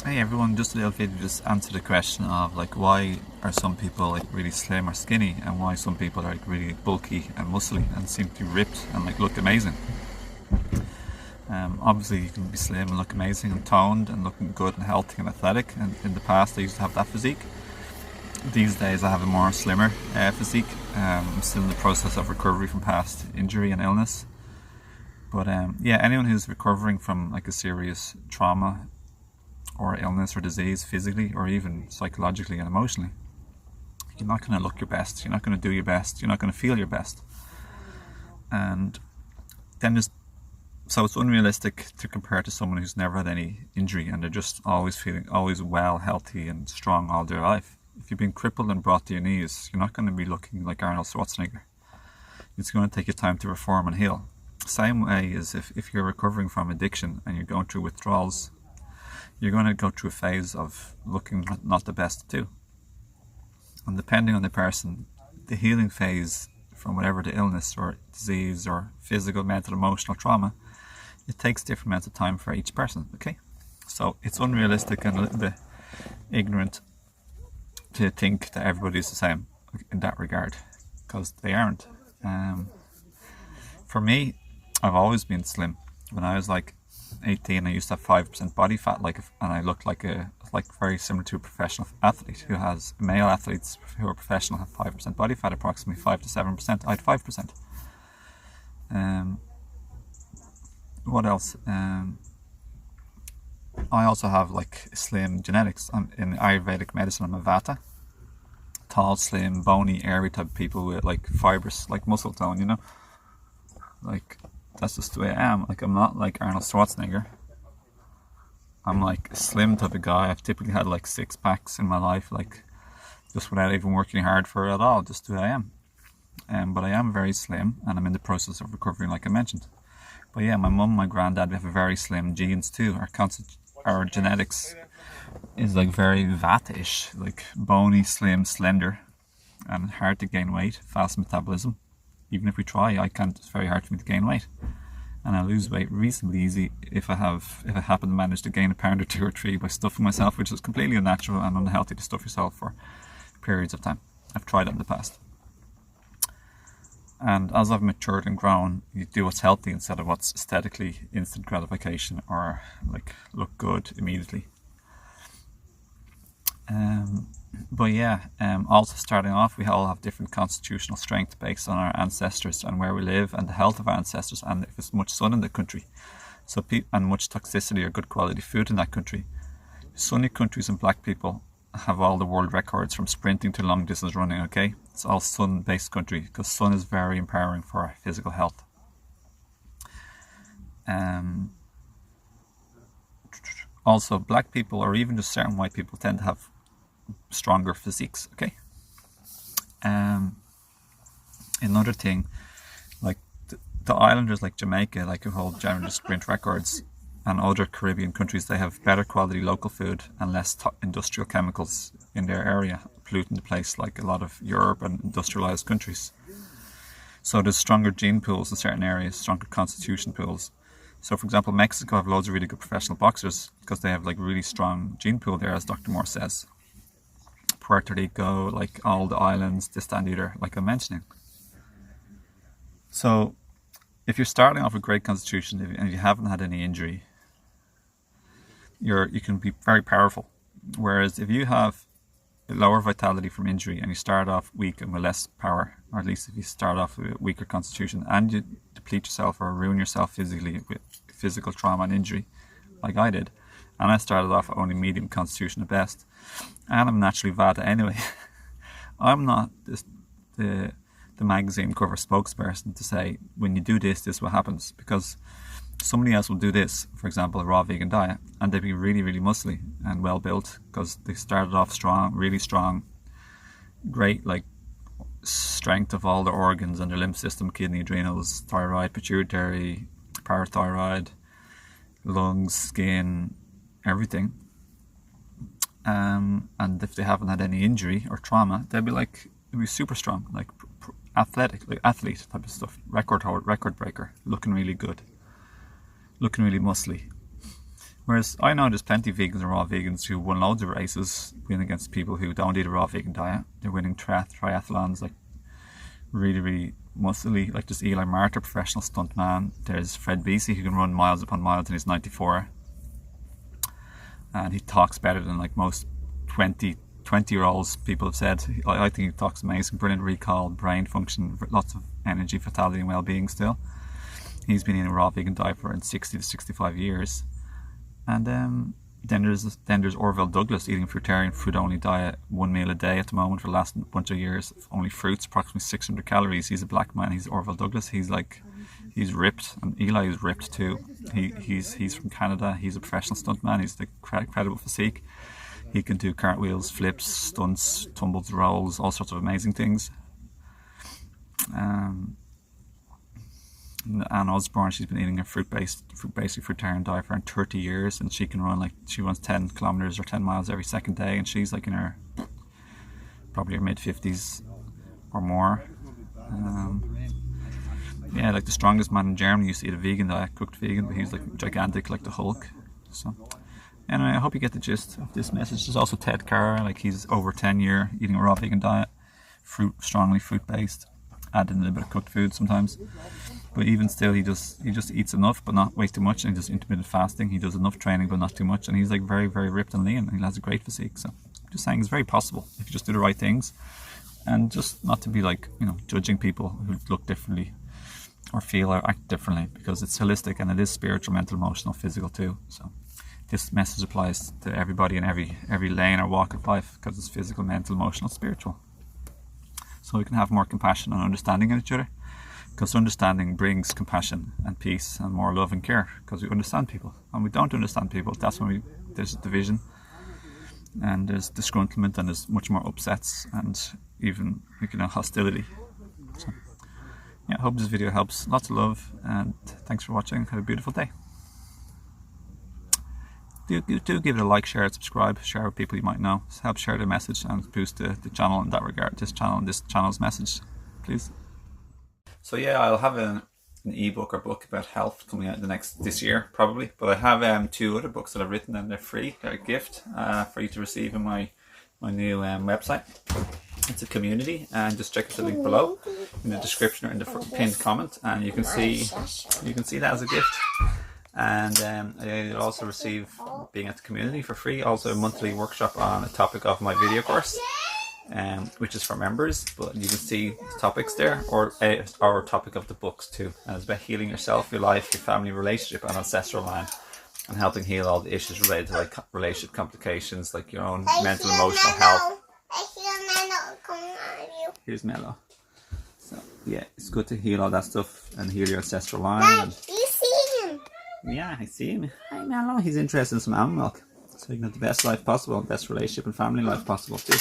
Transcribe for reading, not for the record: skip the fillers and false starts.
Hey everyone, just a little video to just answer the question of like why are some people like really slim or skinny and why some people are like really bulky and muscly and seem to be ripped and like look amazing. Obviously you can be slim and look amazing and toned and looking good and healthy and athletic, and in the past I used to have that physique. These days I have a more slimmer physique. I'm still in the process of recovery from past injury and illness. But yeah, anyone who's recovering from like a serious trauma or illness or disease physically or even psychologically and emotionally, you're not going to look your best, you're not going to do your best, you're not going to feel your best. And then so it's unrealistic to compare to someone who's never had any injury and they're just always feeling always well, healthy and strong all their life. If you've been crippled and brought to your knees, you're not going to be looking like Arnold Schwarzenegger. It's going to take you time to reform and heal. Same way as if you're recovering from addiction and you're going through withdrawals, you're going to go through a phase of looking not the best too. And depending on the person, the healing phase from whatever the illness or disease or physical, mental, emotional trauma, it takes different amounts of time for each person, okay? So it's unrealistic and a little bit ignorant to think that everybody's the same in that regard, because they aren't. For me, I've always been slim. When I was like 18, I used to have 5% body fat, and I looked like very similar to a professional athlete who has male athletes who are professional have 5% body fat, approximately 5 to 7%. I had 5%. What else? I also have like slim genetics. In Ayurvedic medicine, I'm a Vata. Tall, slim, bony, airy type of people with like fibrous, like muscle tone, you know? Like, that's just the way I am. Like, I'm not like Arnold Schwarzenegger. I'm like a slim type of guy. I've typically had like 6 packs in my life, like just without even working hard for it at all, just who I am. But I am very slim and I'm in the process of recovering, like I mentioned. But yeah, my mum, my granddad, we have a very slim genes too. Our genetics is like very Vata-ish, like bony, slim, slender, and hard to gain weight, fast metabolism. Even if we try, it's very hard for me to gain weight. And I lose weight reasonably easy if I happen to manage to gain a pound or 2 or 3 by stuffing myself, which is completely unnatural and unhealthy to stuff yourself for periods of time. I've tried it in the past. And as I've matured and grown, you do what's healthy instead of what's aesthetically instant gratification or like look good immediately. But yeah, also starting off, we all have different constitutional strength based on our ancestors and where we live and the health of our ancestors and if there's much sun in the country, and much toxicity or good quality food in that country. Sunny countries and black people have all the world records from sprinting to long distance running, okay? It's all sun-based country because sun is very empowering for our physical health. Also, black people or even just certain white people tend to have stronger physiques, okay? Another thing, like the islanders like Jamaica, like who hold general sprint records, and other Caribbean countries, they have better quality local food and less industrial chemicals in their area, polluting the place like a lot of Europe and industrialized countries. So there's stronger gene pools in certain areas, stronger constitution pools. So for example, Mexico have loads of really good professional boxers because they have like really strong gene pool there, as Dr. Moore says. Puerto Rico, like all the islands, this, that, and the other, like I'm mentioning. So if you're starting off with great constitution and you haven't had any injury, you can be very powerful. Whereas if you have lower vitality from injury and you start off weak and with less power, or at least if you start off with a weaker constitution and you deplete yourself or ruin yourself physically with physical trauma and injury, like I did, and I started off only medium constitution at best, and I'm naturally Vata anyway. I'm not the magazine cover spokesperson to say, when you do this, this is what happens, because somebody else will do this, for example, a raw vegan diet, and they'd be really, really muscly and well built because they started off strong, really strong, great like strength of all their organs and their lymph system, kidney, adrenals, thyroid, pituitary, parathyroid, lungs, skin, everything. And if they haven't had any injury or trauma, they'd be super strong, like athletic, like athlete type of stuff, record breaker, looking really good, looking really muscly. Whereas I know there's plenty of vegans and raw vegans who won loads of races, win against people who don't eat a raw vegan diet. They're winning triathlons, like really, really muscly, like just Eli Martyr, professional stuntman. There's Fred Beasy, who can run miles upon miles, and he's 94. And he talks better than like most 20-year-olds people have said. I think he talks amazing, brilliant recall, brain function, lots of energy, vitality and well-being still. He's been eating a raw vegan diet for around 60 to 65 years. And then there's Orville Douglas eating a fruitarian, fruit-only diet, 1 meal a day at the moment for the last bunch of years, only fruits, approximately 600 calories. He's a black man. He's Orville Douglas. He's ripped, and Eli is ripped too. He's from Canada. He's a professional stuntman. He's the incredible physique. He can do cartwheels, flips, stunts, tumbles, rolls, all sorts of amazing things. Anne Osborne, she's been eating a fruit-based fruitarian diet for around 30 years, and she runs 10 kilometers or 10 miles every second day, and she's like in her probably her mid-50s or more. Yeah, like the strongest man in Germany used to eat a vegan diet, cooked vegan, but he's like gigantic, like the Hulk. So anyway, I hope you get the gist of this message. There's also Ted Carr, like he's over 10 year eating a raw vegan diet, strongly fruit-based, adding a little bit of cooked food sometimes. But even still, he just eats enough, but not way too much, and he does intermittent fasting. He does enough training, but not too much, and he's like very, very ripped and lean, and he has a great physique. So I'm just saying, it's very possible if you just do the right things, and just not to be like, you know, judging people who look differently or feel or act differently, because it's holistic and it is spiritual, mental, emotional, physical too. So this message applies to everybody in every lane or walk of life, because it's physical, mental, emotional, spiritual. So we can have more compassion and understanding in each other. Because understanding brings compassion and peace and more love and care, because we understand people. And we don't understand people, that's when there's division and there's disgruntlement and there's much more upsets and even, you know, hostility. So yeah, I hope this video helps. Lots of love, and thanks for watching. Have a beautiful day. Do give it a like, share it, subscribe, share with people you might know. Help share the message and boost the channel in that regard, this channel's message, please. So yeah, I'll have an ebook or book about health coming out this year probably, but I have 2 other books that I've written, and they're free. They're a gift for you to receive in my new website. It's a community, and just check the link below in the description or in the pinned comment, and you can see that as a gift. And you'll also receive, being at the community for free, also a monthly workshop on a topic of my video course, which is for members, but you can see the topics there, or our topic of the books too. And it's about healing yourself, your life, your family, relationship and ancestral line, and helping heal all the issues related to like relationship complications, like your own mental, emotional health. Here's Mello. So yeah, it's good to heal all that stuff and heal your ancestral line. And you see him? Yeah, I see him. Hi Mello, he's interested in some almond milk, so you can have the best life possible, best relationship and family life possible too.